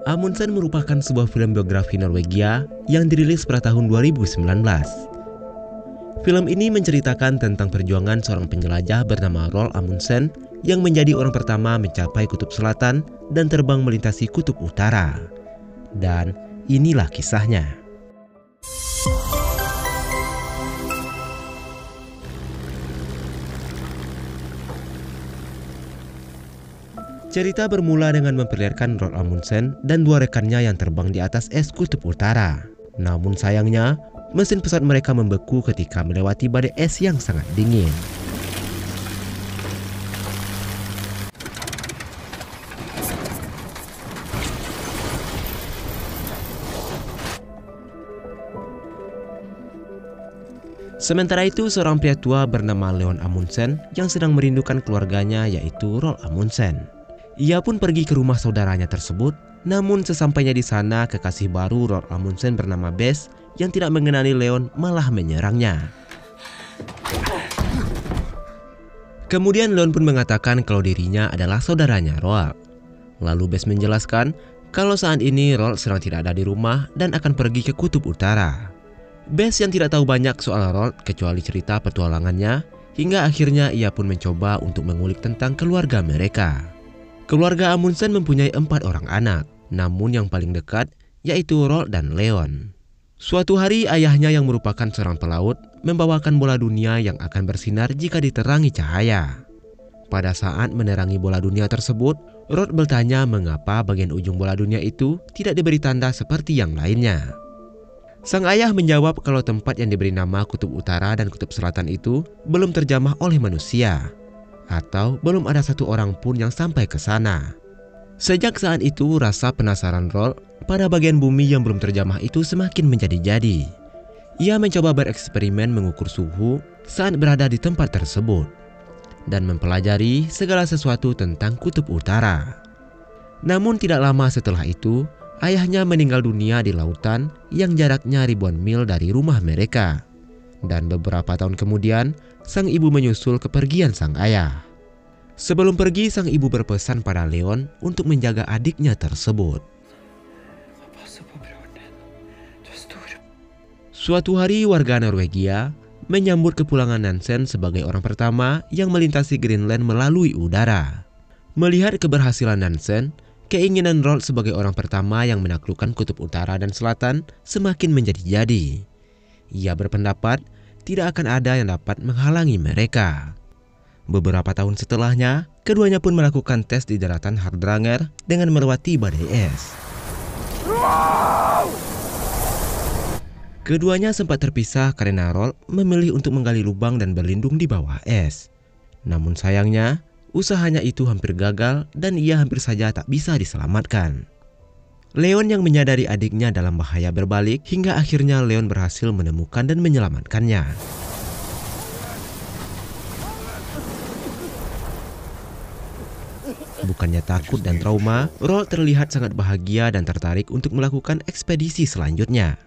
Amundsen merupakan sebuah film biografi Norwegia yang dirilis pada tahun 2019. Film ini menceritakan tentang perjuangan seorang penjelajah bernama Roald Amundsen yang menjadi orang pertama mencapai kutub selatan dan terbang melintasi kutub utara. Dan inilah kisahnya. Cerita bermula dengan memperlihatkan Roald Amundsen dan dua rekannya yang terbang di atas es kutub utara. Namun sayangnya, mesin pesawat mereka membeku ketika melewati badai es yang sangat dingin. Sementara itu, seorang pria tua bernama Leon Amundsen yang sedang merindukan keluarganya yaitu Roald Amundsen. Ia pun pergi ke rumah saudaranya tersebut, namun sesampainya di sana, kekasih baru Roald Amundsen bernama Bes yang tidak mengenali Leon malah menyerangnya. Kemudian Leon pun mengatakan kalau dirinya adalah saudaranya Roald. Lalu Bes menjelaskan kalau saat ini Roald sedang tidak ada di rumah dan akan pergi ke kutub utara. Bes yang tidak tahu banyak soal Roald kecuali cerita petualangannya, hingga akhirnya ia pun mencoba untuk mengulik tentang keluarga mereka. Keluarga Amundsen mempunyai 4 orang anak, namun yang paling dekat yaitu Roald dan Leon. Suatu hari ayahnya yang merupakan seorang pelaut membawakan bola dunia yang akan bersinar jika diterangi cahaya. Pada saat menerangi bola dunia tersebut, Roald bertanya mengapa bagian ujung bola dunia itu tidak diberi tanda seperti yang lainnya. Sang ayah menjawab kalau tempat yang diberi nama kutub utara dan kutub selatan itu belum terjamah oleh manusia, atau belum ada satu orang pun yang sampai ke sana. Sejak saat itu, rasa penasaran Roald pada bagian bumi yang belum terjamah itu semakin menjadi-jadi. Ia mencoba bereksperimen mengukur suhu saat berada di tempat tersebut dan mempelajari segala sesuatu tentang kutub utara. Namun tidak lama setelah itu, ayahnya meninggal dunia di lautan yang jaraknya ribuan mil dari rumah mereka. Dan beberapa tahun kemudian, sang ibu menyusul kepergian sang ayah. Sebelum pergi, sang ibu berpesan pada Leon untuk menjaga adiknya tersebut. Suatu hari, warga Norwegia menyambut kepulangan Nansen sebagai orang pertama yang melintasi Greenland melalui udara. Melihat keberhasilan Nansen, keinginan Roald sebagai orang pertama yang menaklukkan kutub utara dan selatan semakin menjadi-jadi. Ia berpendapat tidak akan ada yang dapat menghalangi mereka. Beberapa tahun setelahnya, keduanya pun melakukan tes di daratan Hardanger dengan melewati badai es. Keduanya sempat terpisah karena Roald memilih untuk menggali lubang dan berlindung di bawah es. Namun sayangnya, usahanya itu hampir gagal dan ia hampir saja tak bisa diselamatkan. Leon yang menyadari adiknya dalam bahaya berbalik hingga akhirnya Leon berhasil menemukan dan menyelamatkannya. Bukannya takut dan trauma, Roald terlihat sangat bahagia dan tertarik untuk melakukan ekspedisi selanjutnya.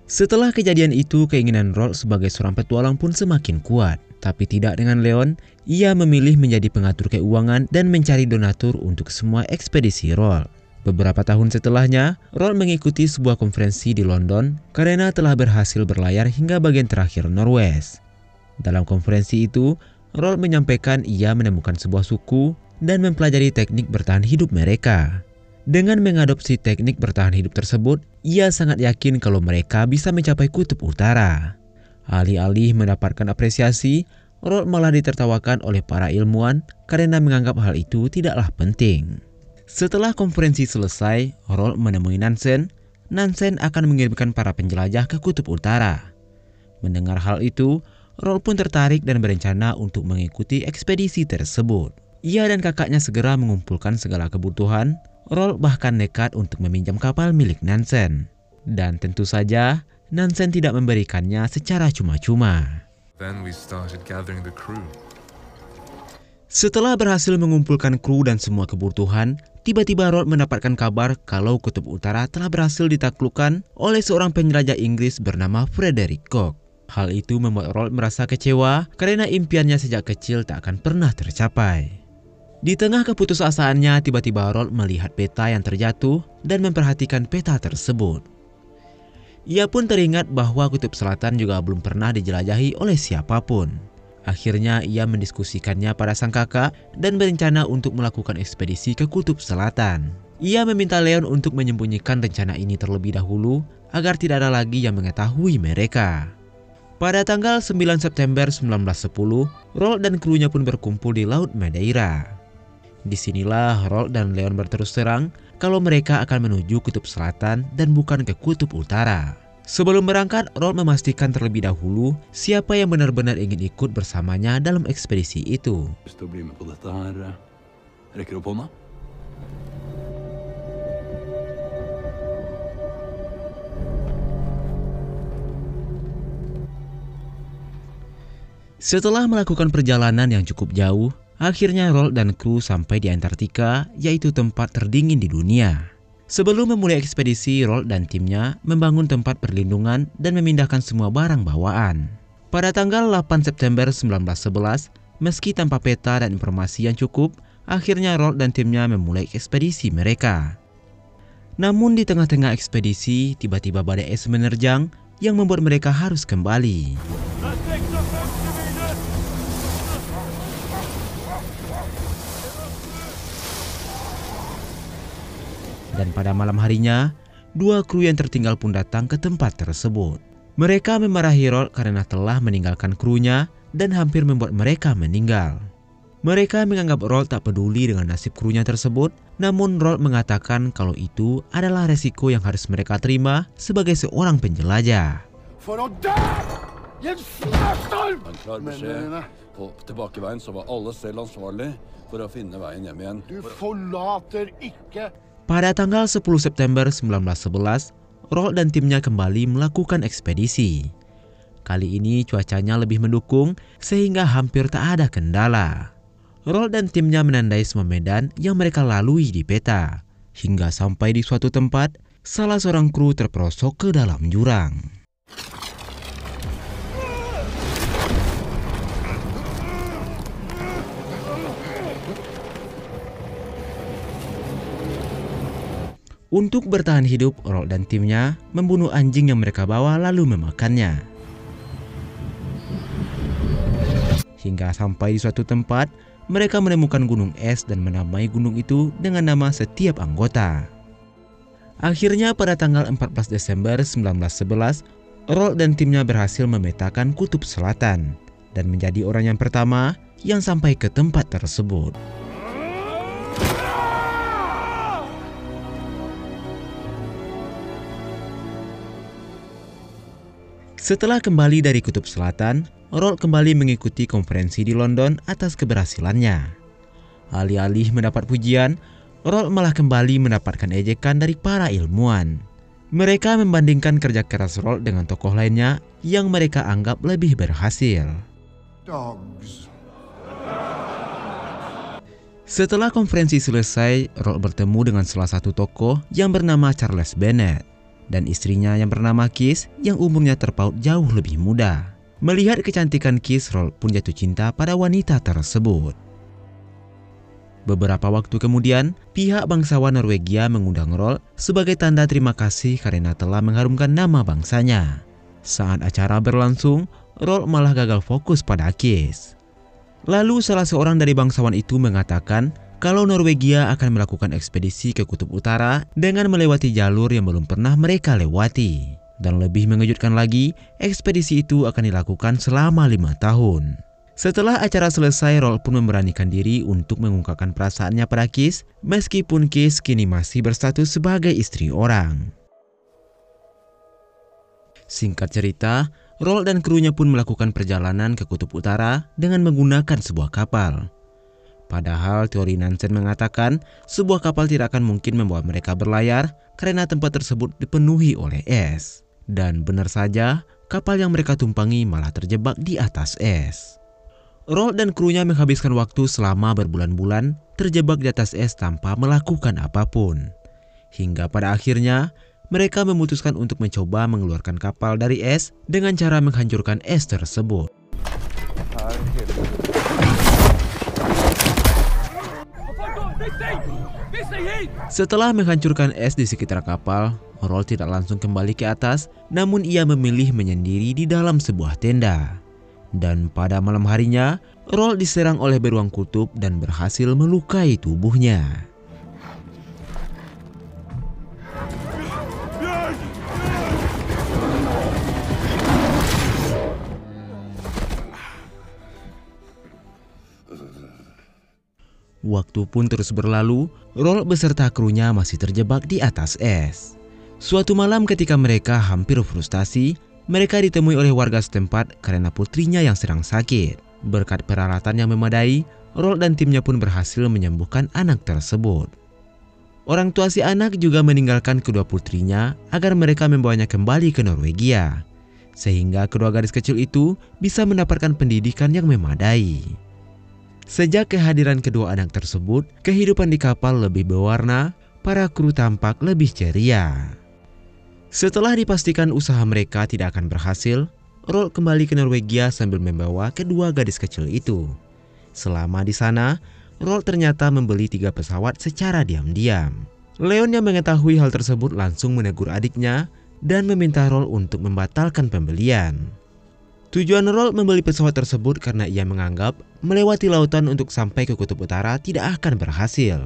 Setelah kejadian itu, keinginan Roald sebagai seorang petualang pun semakin kuat. Tapi tidak dengan Leon, ia memilih menjadi pengatur keuangan dan mencari donatur untuk semua ekspedisi Roald. Beberapa tahun setelahnya, Roald mengikuti sebuah konferensi di London karena telah berhasil berlayar hingga bagian terakhir Norwes. Dalam konferensi itu, Roald menyampaikan ia menemukan sebuah suku dan mempelajari teknik bertahan hidup mereka. Dengan mengadopsi teknik bertahan hidup tersebut, ia sangat yakin kalau mereka bisa mencapai kutub utara. Alih-alih mendapatkan apresiasi, Roald malah ditertawakan oleh para ilmuwan karena menganggap hal itu tidaklah penting. Setelah konferensi selesai, Roald menemui Nansen. Nansen akan mengirimkan para penjelajah ke kutub utara. Mendengar hal itu, Roald pun tertarik dan berencana untuk mengikuti ekspedisi tersebut. Ia dan kakaknya segera mengumpulkan segala kebutuhan. Roald bahkan nekat untuk meminjam kapal milik Nansen. Dan tentu saja, Nansen tidak memberikannya secara cuma-cuma. Then we started gathering the crew. Setelah berhasil mengumpulkan kru dan semua kebutuhan, tiba-tiba Roald mendapatkan kabar kalau kutub utara telah berhasil ditaklukkan oleh seorang penjelajah Inggris bernama Frederick Cook. Hal itu membuat Roald merasa kecewa karena impiannya sejak kecil tak akan pernah tercapai. Di tengah keputusasaannya, tiba-tiba Rold melihat peta yang terjatuh dan memperhatikan peta tersebut. Ia pun teringat bahwa Kutub Selatan juga belum pernah dijelajahi oleh siapapun. Akhirnya ia mendiskusikannya pada sang kakak dan berencana untuk melakukan ekspedisi ke Kutub Selatan. Ia meminta Leon untuk menyembunyikan rencana ini terlebih dahulu agar tidak ada lagi yang mengetahui mereka. Pada tanggal 9 September 1910, Rold dan krunya pun berkumpul di Laut Madeira. Disinilah Rold dan Leon berterus terang kalau mereka akan menuju Kutub Selatan dan bukan ke Kutub Utara. Sebelum berangkat, Rold memastikan terlebih dahulu siapa yang benar-benar ingin ikut bersamanya dalam ekspedisi itu. Setelah melakukan perjalanan yang cukup jauh, akhirnya Rold dan kru sampai di Antartika, yaitu tempat terdingin di dunia. Sebelum memulai ekspedisi, Rold dan timnya membangun tempat perlindungan dan memindahkan semua barang bawaan. Pada tanggal 8 September 1911, meski tanpa peta dan informasi yang cukup, akhirnya Rold dan timnya memulai ekspedisi mereka. Namun di tengah-tengah ekspedisi, tiba-tiba badai es menerjang yang membuat mereka harus kembali. Dan pada malam harinya, dua kru yang tertinggal pun datang ke tempat tersebut. Mereka memarahi Rold karena telah meninggalkan krunya dan hampir membuat mereka meninggal. Mereka menganggap Rold tak peduli dengan nasib krunya tersebut, namun Rold mengatakan kalau itu adalah resiko yang harus mereka terima sebagai seorang penjelajah. Pada tanggal 10 September 1911, Rold dan timnya kembali melakukan ekspedisi. Kali ini cuacanya lebih mendukung sehingga hampir tak ada kendala. Rold dan timnya menandai semua medan yang mereka lalui di peta. Hingga sampai di suatu tempat, salah seorang kru terperosok ke dalam jurang. Untuk bertahan hidup, Rold dan timnya membunuh anjing yang mereka bawa lalu memakannya. Hingga sampai di suatu tempat, mereka menemukan gunung es dan menamai gunung itu dengan nama setiap anggota. Akhirnya pada tanggal 14 Desember 1911, Rold dan timnya berhasil memetakan Kutub Selatan dan menjadi orang yang pertama yang sampai ke tempat tersebut. Setelah kembali dari Kutub Selatan, Rold kembali mengikuti konferensi di London atas keberhasilannya. Alih-alih mendapat pujian, Rold malah kembali mendapatkan ejekan dari para ilmuwan. Mereka membandingkan kerja keras Rold dengan tokoh lainnya yang mereka anggap lebih berhasil. Setelah konferensi selesai, Rold bertemu dengan salah satu tokoh yang bernama Charles Bennet dan istrinya yang bernama Kiss yang umurnya terpaut jauh lebih muda. Melihat kecantikan Kiss, Rold pun jatuh cinta pada wanita tersebut. Beberapa waktu kemudian, pihak bangsawan Norwegia mengundang Rold sebagai tanda terima kasih karena telah mengharumkan nama bangsanya. Saat acara berlangsung, Rold malah gagal fokus pada Kiss. Lalu salah seorang dari bangsawan itu mengatakan kalau Norwegia akan melakukan ekspedisi ke Kutub Utara dengan melewati jalur yang belum pernah mereka lewati. Dan lebih mengejutkan lagi, ekspedisi itu akan dilakukan selama 5 tahun. Setelah acara selesai, Rold pun memberanikan diri untuk mengungkapkan perasaannya pada Kiss, meskipun Kiss kini masih berstatus sebagai istri orang. Singkat cerita, Rold dan krunya pun melakukan perjalanan ke Kutub Utara dengan menggunakan sebuah kapal. Padahal teori Nansen mengatakan sebuah kapal tidak akan mungkin membawa mereka berlayar karena tempat tersebut dipenuhi oleh es. Dan benar saja, kapal yang mereka tumpangi malah terjebak di atas es. Rold dan krunya menghabiskan waktu selama berbulan-bulan terjebak di atas es tanpa melakukan apapun. Hingga pada akhirnya, mereka memutuskan untuk mencoba mengeluarkan kapal dari es dengan cara menghancurkan es tersebut. Setelah menghancurkan es di sekitar kapal, Roll tidak langsung kembali ke atas, namun ia memilih menyendiri di dalam sebuah tenda. Dan pada malam harinya, Roll diserang oleh beruang kutub dan berhasil melukai tubuhnya. Waktu pun terus berlalu, Roll beserta krunya masih terjebak di atas es. Suatu malam ketika mereka hampir frustasi, mereka ditemui oleh warga setempat karena putrinya yang sedang sakit. Berkat peralatan yang memadai, Roll dan timnya pun berhasil menyembuhkan anak tersebut. Orang tua si anak juga meninggalkan kedua putrinya agar mereka membawanya kembali ke Norwegia, sehingga kedua gadis kecil itu bisa mendapatkan pendidikan yang memadai. Sejak kehadiran kedua anak tersebut, kehidupan di kapal lebih berwarna, para kru tampak lebih ceria. Setelah dipastikan usaha mereka tidak akan berhasil, Roll kembali ke Norwegia sambil membawa kedua gadis kecil itu. Selama di sana, Roll ternyata membeli 3 pesawat secara diam-diam. Leon yang mengetahui hal tersebut langsung menegur adiknya dan meminta Roll untuk membatalkan pembelian. Tujuan Roll membeli pesawat tersebut karena ia menganggap melewati lautan untuk sampai ke kutub utara tidak akan berhasil.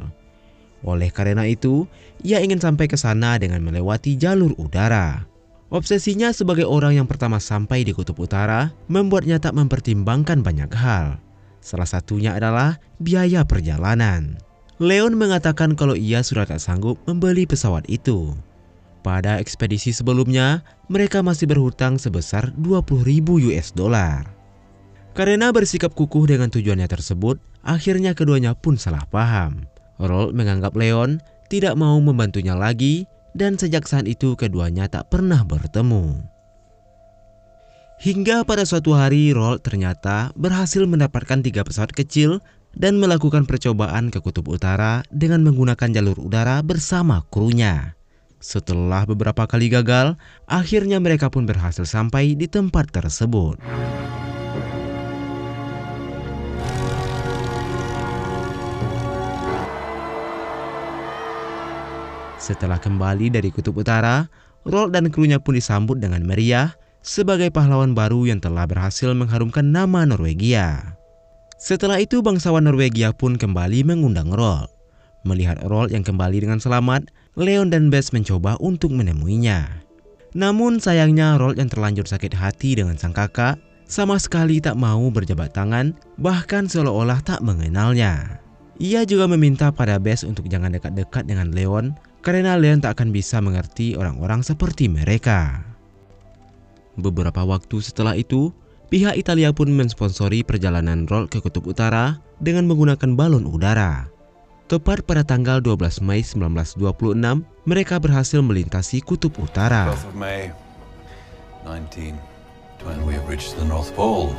Oleh karena itu, ia ingin sampai ke sana dengan melewati jalur udara. Obsesinya sebagai orang yang pertama sampai di kutub utara membuatnya tak mempertimbangkan banyak hal. Salah satunya adalah biaya perjalanan. Leon mengatakan kalau ia sudah tak sanggup membeli pesawat itu. Pada ekspedisi sebelumnya, mereka masih berhutang sebesar 20.000 US dollar. Karena bersikap kukuh dengan tujuannya tersebut, akhirnya keduanya pun salah paham. Roll menganggap Leon tidak mau membantunya lagi, dan sejak saat itu keduanya tak pernah bertemu. Hingga pada suatu hari, Roll ternyata berhasil mendapatkan 3 pesawat kecil dan melakukan percobaan ke kutub utara dengan menggunakan jalur udara bersama krunya. Setelah beberapa kali gagal, akhirnya mereka pun berhasil sampai di tempat tersebut. Setelah kembali dari kutub utara, Roll dan krunya pun disambut dengan meriah sebagai pahlawan baru yang telah berhasil mengharumkan nama Norwegia. Setelah itu bangsawan Norwegia pun kembali mengundang Roll. Melihat Roll yang kembali dengan selamat, Leon dan Bess mencoba untuk menemuinya. Namun sayangnya Roll yang terlanjur sakit hati dengan sang kakak sama sekali tak mau berjabat tangan, bahkan seolah-olah tak mengenalnya. Ia juga meminta pada Bess untuk jangan dekat-dekat dengan Leon karena Leon tak akan bisa mengerti orang-orang seperti mereka. Beberapa waktu setelah itu, pihak Italia pun mensponsori perjalanan Roll ke kutub utara dengan menggunakan balon udara. Tepat pada tanggal 12 Mei 1926, mereka berhasil melintasi kutub utara. 12th of May, 1920, we have reached the North Pole.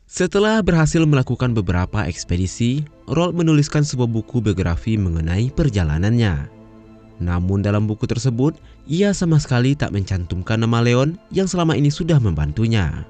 Setelah berhasil melakukan beberapa ekspedisi, Roll menuliskan sebuah buku biografi mengenai perjalanannya. Namun dalam buku tersebut, ia sama sekali tak mencantumkan nama Leon yang selama ini sudah membantunya.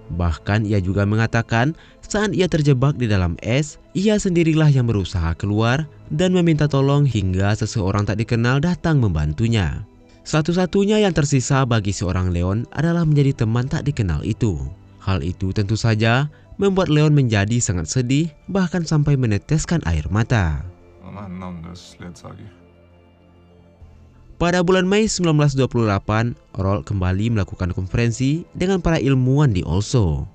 Bahkan ia juga mengatakan saat ia terjebak di dalam es, ia sendirilah yang berusaha keluar dan meminta tolong hingga seseorang tak dikenal datang membantunya. Satu-satunya yang tersisa bagi seorang Leon adalah menjadi teman tak dikenal itu. Hal itu tentu saja membuat Leon menjadi sangat sedih, bahkan sampai meneteskan air mata. Pada bulan Mei 1928, Roll kembali melakukan konferensi dengan para ilmuwan di Oslo.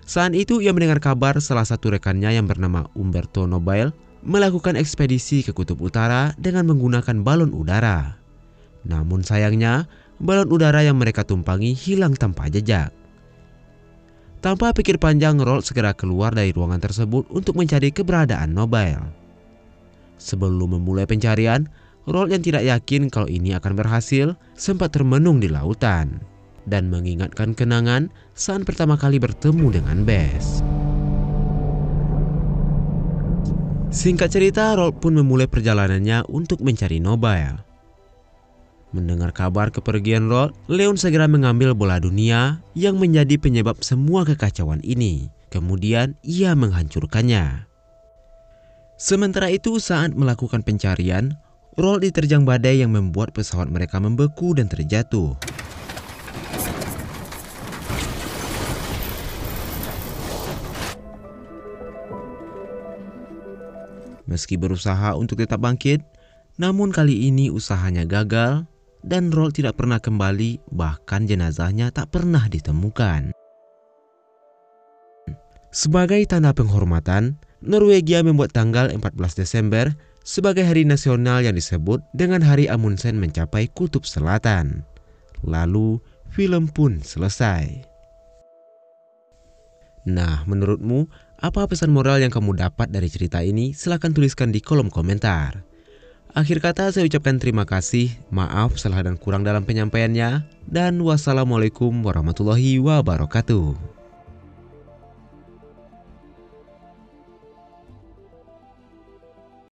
Saat itu ia mendengar kabar salah satu rekannya yang bernama Umberto Nobile melakukan ekspedisi ke kutub utara dengan menggunakan balon udara. Namun sayangnya, balon udara yang mereka tumpangi hilang tanpa jejak. Tanpa pikir panjang, Roll segera keluar dari ruangan tersebut untuk mencari keberadaan Nobile. Sebelum memulai pencarian, Roll yang tidak yakin kalau ini akan berhasil sempat termenung di lautan dan mengingatkan kenangan saat pertama kali bertemu dengan Bess. Singkat cerita, Roll pun memulai perjalanannya untuk mencari Nobile. Mendengar kabar kepergian Roll, Leon segera mengambil bola dunia yang menjadi penyebab semua kekacauan ini. Kemudian ia menghancurkannya. Sementara itu saat melakukan pencarian, Roald diterjang badai yang membuat pesawat mereka membeku dan terjatuh. Meski berusaha untuk tetap bangkit, namun kali ini usahanya gagal dan Roald tidak pernah kembali, bahkan jenazahnya tak pernah ditemukan. Sebagai tanda penghormatan, Norwegia membuat tanggal 14 Desember sebagai hari nasional yang disebut dengan Hari Amundsen mencapai Kutub Selatan. Lalu film pun selesai. Nah, menurutmu apa pesan moral yang kamu dapat dari cerita ini? Silahkan tuliskan di kolom komentar. Akhir kata saya ucapkan terima kasih, maaf salah dan kurang dalam penyampaiannya, dan wassalamualaikum warahmatullahi wabarakatuh.